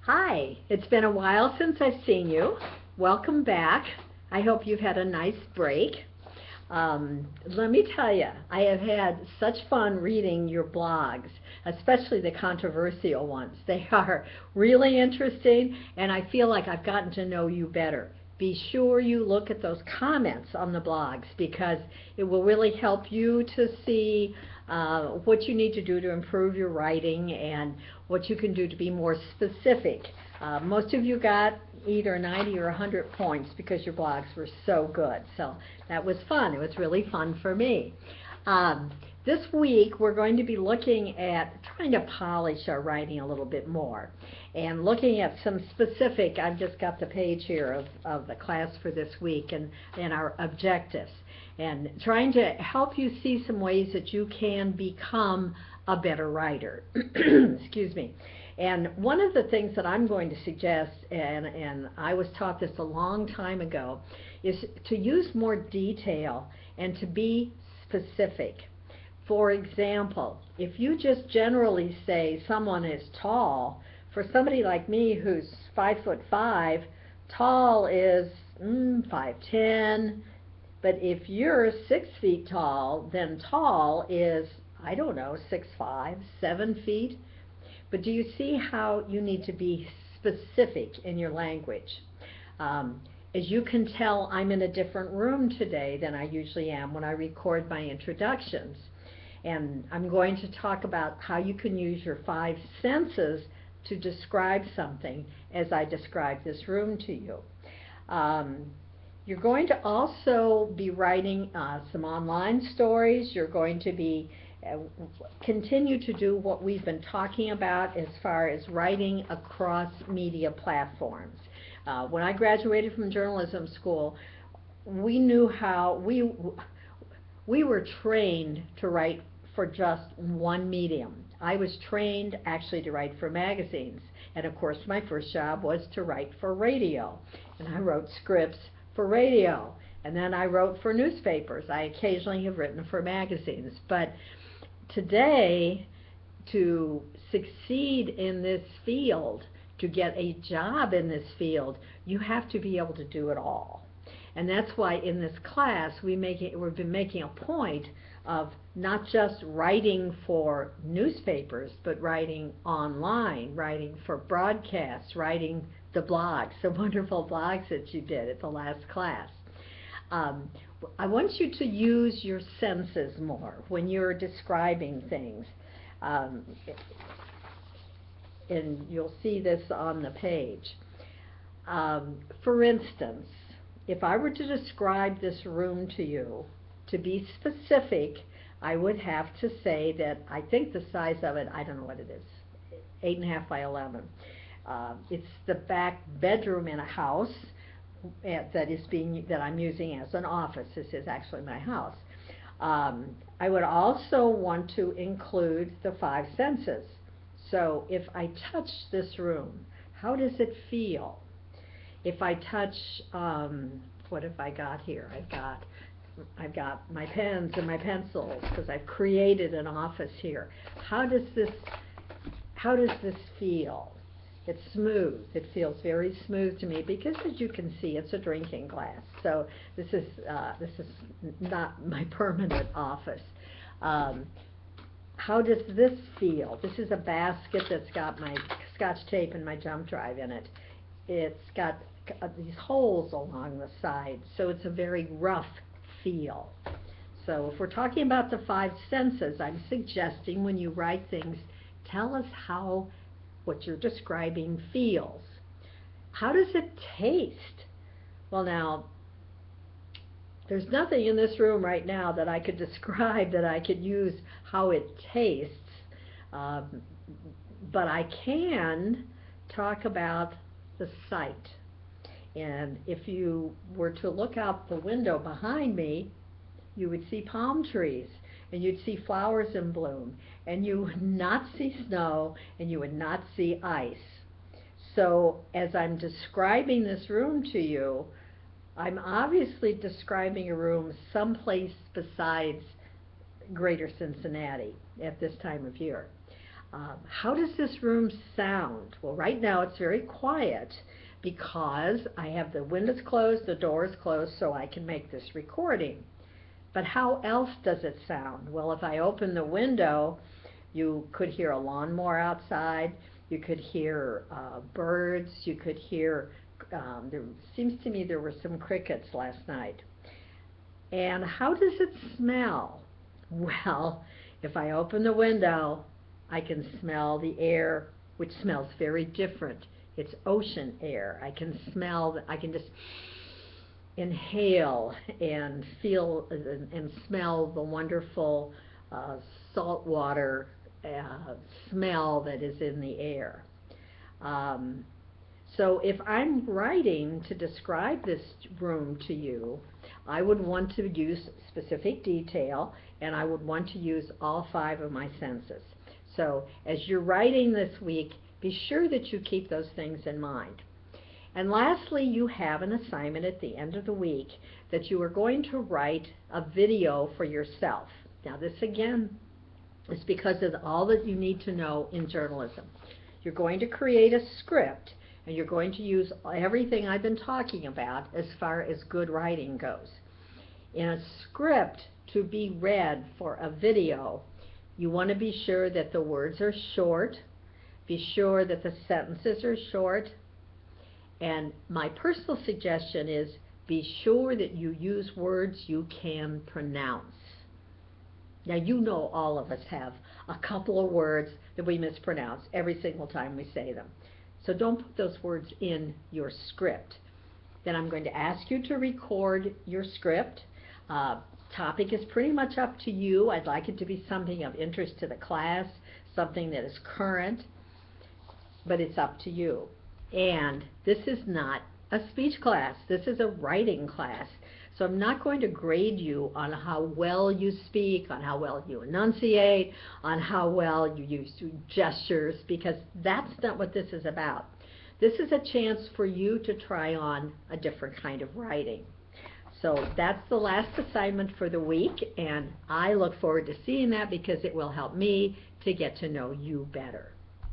Hi, it's been a while since I've seen you. Welcome back. I hope you've had a nice break. Let me tell you, I have had such fun reading your blogs, especially the controversial ones. They are really interesting, and I feel like I've gotten to know you better. Be sure you look at those comments on the blogs because it will really help you to see what you need to do to improve your writing and what you can do to be more specific. Most of you got either 90 or 100 points because your blogs were so good. So that was fun. It was really fun for me. This week we're going to be looking at trying to polish our writing a little bit more and looking at some specific, I've just got the page here of the class for this week and our objectives, and trying to help you see some ways that you can become a better writer. Excuse me. And one of the things that I'm going to suggest, and I was taught this a long time ago, is to use more detail and to be specific. For example, if you just generally say someone is tall, for somebody like me who's 5'5", tall is 5'10", but if you're 6 feet tall, then tall is, I don't know, 6'5", 7 feet. But do you see how you need to be specific in your language? As you can tell, I'm in a different room today than I usually am when I record my introductions. And I'm going to talk about how you can use your 5 senses to describe something as I describe this room to you. You're going to also be writing some online stories. You're going to be continue to do what we've been talking about as far as writing across media platforms. When I graduated from journalism school, we knew how we were trained to write for just one medium. I was trained actually to write for magazines, and of course my first job was to write for radio, and I wrote scripts for radio, and then I wrote for newspapers. I occasionally have written for magazines, but today, to succeed in this field, to get a job in this field, you have to be able to do it all. And that's why in this class we've been making a point of not just writing for newspapers, but writing online, writing for broadcasts, writing the blogs, the wonderful blogs that you did at the last class. I want you to use your senses more when you're describing things. And you'll see this on the page. For instance, if I were to describe this room to you, to be specific, I would have to say that I think the size of it, I don't know what it is, 8.5 by 11. It's the back bedroom in a house that I'm using as an office. This is actually my house. I would also want to include the 5 senses. So if I touch this room, how does it feel? If I touch, what have I got here? I've got my pens and my pencils because I've created an office here. How does this feel? It's smooth. It feels very smooth to me because, as you can see, it's a drinking glass. So this is not my permanent office. How does this feel? This is a basket that's got my Scotch tape and my jump drive in it. It's got these holes along the sides, so it's a very rough feel. So if we're talking about the 5 senses, I'm suggesting when you write things, tell us how what you're describing feels. How does it taste? Well, now, there's nothing in this room right now that I could describe that I could use how it tastes, but I can talk about the sight. And if you were to look out the window behind me, you would see palm trees, and you'd see flowers in bloom, and you would not see snow, and you would not see ice. So as I'm describing this room to you, I'm obviously describing a room someplace besides Greater Cincinnati at this time of year. How does this room sound? Well, right now it's very quiet because I have the windows closed, the doors closed, so I can make this recording. But how else does it sound? Well, if I open the window, you could hear a lawnmower outside, you could hear birds, you could hear, there seems to me there were some crickets last night. And how does it smell? Well, if I open the window, I can smell the air, which smells very different. It's ocean air. I can just inhale and feel and smell the wonderful saltwater smell that is in the air. So if I'm writing to describe this room to you, I would want to use specific detail, and I would want to use all 5 of my senses. So as you're writing this week, be sure that you keep those things in mind. And lastly, you have an assignment at the end of the week that you are going to write a video for yourself. Now this again is because of all that you need to know in journalism. You're going to create a script, and you're going to use everything I've been talking about as far as good writing goes. In a script to be read for a video, you want to be sure that the words are short, be sure that the sentences are short, and my personal suggestion is be sure that you use words you can pronounce. Now, you know all of us have a couple of words that we mispronounce every single time we say them. So don't put those words in your script. Then I'm going to ask you to record your script. Topic is pretty much up to you. I'd like it to be something of interest to the class, something that is current, but it's up to you. And this is not a speech class. This is a writing class. So I'm not going to grade you on how well you speak, on how well you enunciate, on how well you use gestures, because that's not what this is about. This is a chance for you to try on a different kind of writing. So that's the last assignment for the week, and I look forward to seeing that because it will help me to get to know you better.